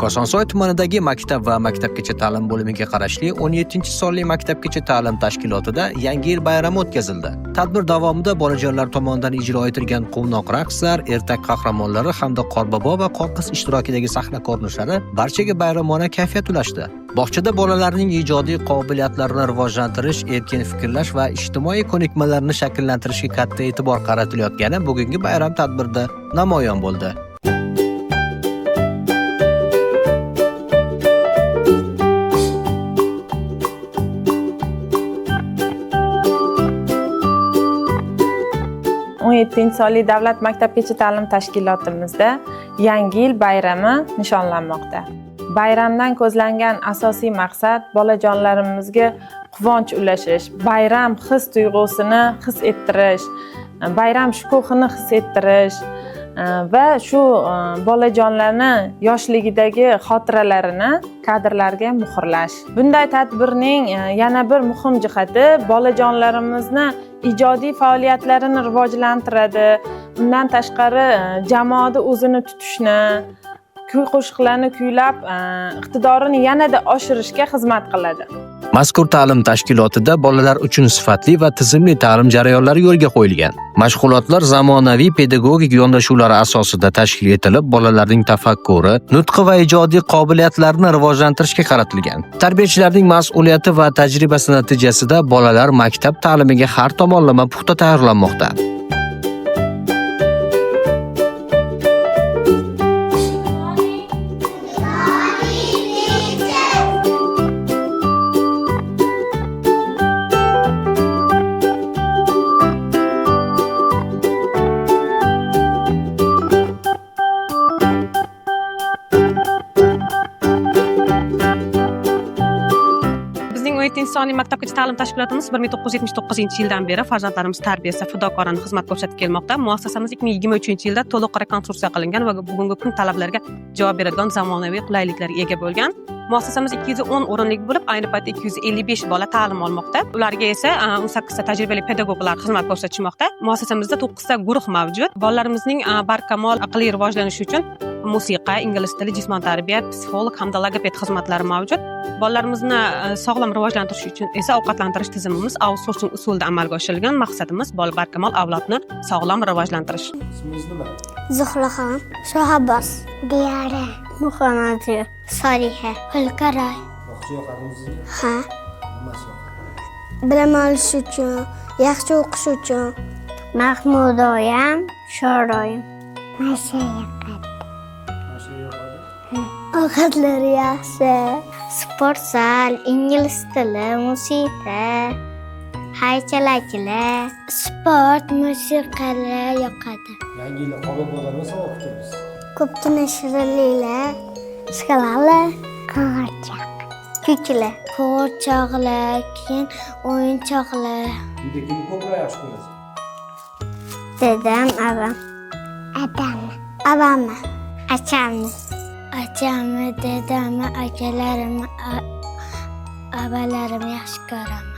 Kosonsoy tumanidagi maktab va maktabgacha ta'lim bo'limiga qarashli 17-sonli maktabgacha ta'lim tashkilotida Yangi yil bayrami o'tkazildi. Tadbir davomida bolajonlar tomonidan ijro etilgan quvnoq raqslar, ertak qahramonlari hamda Qorbobo va Qorqiz ishtirokidagi sahna ko'rinishlari barchaga bayramona kayfiyat ulashdi. Bog'chada bolalarning ijodiy qobiliyatlarini rivojlantirish, erkin fikrlash va ijtimoiy ko'nikmalarni shakllantirishga katta e'tibor qaratilayotgani bugungi bayram tadbirida namoyon bo'ldi. Sonli davlat maktabgacha ta'lim tashkilotimizda Yangi yil bayrami nishonlanmoqda. Bayramdan ko'zlangan asosiy maqsad bolajonlarimizga quvonch ulashish, bayram his-tuyg'usini his ettirish, bayram shukuhini his ettirish va shu bolajonlarni yoshligidagi xotiralarini kadrlarga muhrlash. Bunday tadbirning yana bir muhim jihati bolajonlarimizni ijodiy faoliyatlarini rivojlantiradi. Undan tashqari jamoada o'zini tutishni, kuy-qo'shiqlarni kuylab, iqtidorini yanada oshirishga xizmat qiladi. Mazkur ta'lim tashkilotida bolalar uchun sifatli va tizimli ta'lim jarayonlari yo'lga qo'yilgan. Mashg'ulotlar zamonaviy pedagogik yondashuvlari asosida tashkil etilib, bolalarning tafakkuri, nutqi va ijodiy qobiliyatlarini rivojlantirishga qaratilgan. Tarbiyachilarning mas'uliyati va tajribasi natijasida bolalar maktab ta'limiga har tomonlama puxta tayyorlanmoqda. Sonli maktabgacha ta'lim tashkilotimiz 1979-yildan beri farzandlarimiz tarbiyasi fidokorona xizmat ko'rsatib kelmoqda. Muassasamiz 2023-yilda to'liq rekonstruksiya qilingan va bugungi kun talablariga javob beradigan zamonaviy qulayliklarga ega bo'lgan. Muassasamiz 210 o'rinlik bo'lib, ayni paytda 255 bola ta'lim olmoqda. Ularga esa 18 ta tajribali pedagoglar xizmat ko'rsatishmoqda. Muassasamizda 9 ta guruh mavjud. Bolalarimizning barkamol aqliy rivojlanishi uchun musiqa, ingliz tili, jismoniy tarbiya, psixolog hamda logoped xizmatlari mavjud. Bolalarimizni sog'lom rivojlantirish uchun esa ovqatlantirish tizimimiz outsourcing usulida amalga oshirilgan. Maqsadimiz barkamol avlodni sog'lom rivojlantirish. Ismingiz nima? Zuhraxon, Shohabos, Diyara, Muhammadi, Sariha, Xilqaray. Bog'cha yoqadimi sizga? Ha, Nimasi yoqadi? bilim olish uchun, yaxshi o'qish uchun. Mahmudoyam, Shoroyim. Masha yoqadi. Masha yoqadi. Ovqatlari yaxshi. Sport zal, ingliz tili, musiqa, haychalaklar. Sport, musiqalar yoqadi. Yangi yilda qobilbolar nima savol kutamiz? Ko'pgina shirinliklar, shokoladlar, qo'g'irchoq. Kukla. Qo'g'irchoqlar, keyin o'yinchoqlar. Uyda kimni ko'proq yaxshi ko'rasiz? Dedam, abam. Adamni. Abamni. Achamni. Achamni, dedamni, akalarimni, abalarimni yaxshi ko'raman.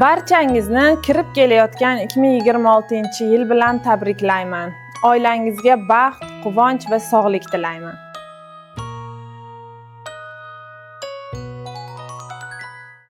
Barchangizni kirib kelayotgan 2026-yil bilan tabriklayman. Oilangizga baxt, quvonch va sog'lik tilayman.